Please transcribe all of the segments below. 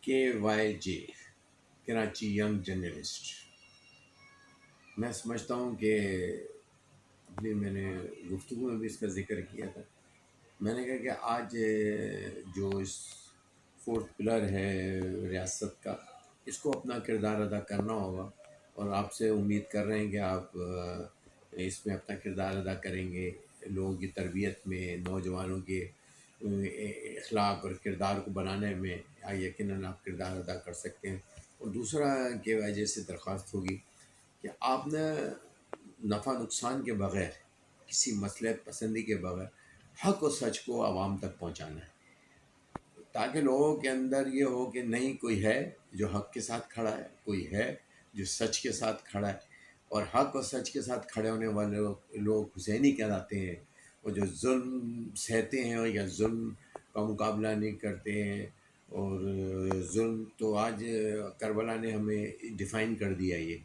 KYJ Karachi young journalist. میں سمجھتا ہوں کہ میں نے گفتگو میں بھی اس کا ذکر کیا تھا. میں نے کہا کہ آج جو اس فورتھ پلر ہے ریاست کا، اس کو اپنا کردار ادا کرنا ہوگا، اور آپ سے امید کر رہے ہیں کہ آپ اس میں اپنا کردار ادا کریں گے. لوگوں کی تربیت میں، نوجوانوں کے اخلاق اور کردار کو بنانے میں یقیناً آپ کردار ادا کر سکتے ہیں. اور دوسرا کہ وجہ سے درخواست ہوگی کہ آپ نے نفع نقصان کے بغیر، کسی مصلحت پسندی کے بغیر حق و سچ کو عوام تک پہنچانا ہے، تاکہ لوگوں کے اندر یہ ہو کہ نہیں، کوئی ہے جو حق کے ساتھ کھڑا ہے، کوئی ہے جو سچ کے ساتھ کھڑا ہے. اور حق اور سچ کے ساتھ کھڑے ہونے والے لوگ حسینی کہلاتے ہیں. وہ جو ظلم سہتے ہیں یا ظلم کا مقابلہ نہیں کرتے ہیں. اور ظلم تو آج کربلا نے ہمیں ڈیفائن کر دیا یہ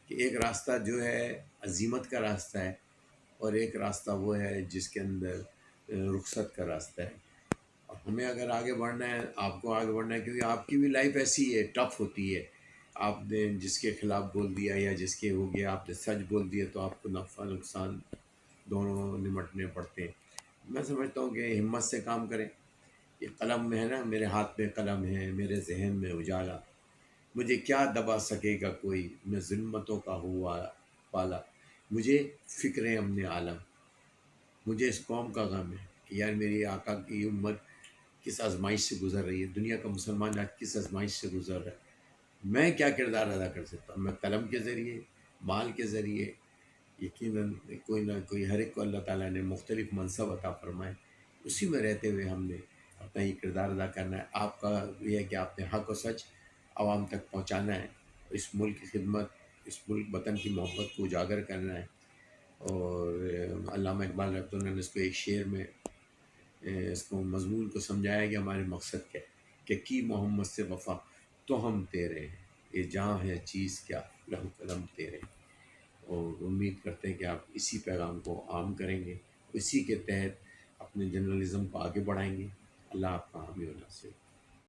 کہ ایک راستہ جو ہے عزیمت کا راستہ ہے، اور ایک راستہ وہ ہے جس کے اندر رخصت کا راستہ ہے. ہمیں اگر آگے بڑھنا ہے، آپ کو آگے بڑھنا ہے، کیونکہ آپ کی بھی لائف ایسی ہے، ٹف ہوتی ہے. آپ نے جس کے خلاف بول دیا یا جس کے ہو گیا، آپ نے سچ بول دیا، تو آپ کو نفع نقصان دونوں نمٹنے پڑتے ہیں. میں سمجھتا ہوں کہ ہمت سے کام کریں. یہ قلم میں ہے نا، میرے ہاتھ میں قلم ہے، میرے ذہن میں اجالا، مجھے کیا دبا سکے گا کوئی، میں ظلمتوں کا ہوا پالا، مجھے فکر امن عالم. مجھے اس قوم کا غم ہے کہ یار میری آقا کی امت کس آزمائش سے گزر رہی ہے، دنیا کا مسلمان آج کس آزمائش سے گزر رہا ہے. میں کیا کردار ادا کر سکتا ہوں؟ میں قلم کے ذریعے، مال کے ذریعے، یقیناً کوئی نہ کوئی، ہر ایک کو اللہ تعالیٰ نے مختلف منصب عطا فرمائے، اسی میں رہتے ہوئے ہم نے اپنا یہ کردار ادا کرنا ہے. آپ کا یہ ہے کہ آپ نے حق و سچ عوام تک پہنچانا ہے، اس ملک کی خدمت، اس ملک وطن کی محبت کو اجاگر کرنا ہے. اور علامہ اقبال رحمۃ اللہ نے اس کو ایک شعر میں اس کو مضمون کو سمجھایا کہ ہمارے مقصد کیا ہے، کہ کی محمد سے وفا تو ہم تیرے ہیں، یہ جاں ہے چیز کیا لہو قلم تیرے. اور امید کرتے ہیں کہ آپ اسی پیغام کو عام کریں گے، اسی کے تحت اپنے جرنلزم کو آگے بڑھائیں گے. اللہ آپ کا حامی و ناصر.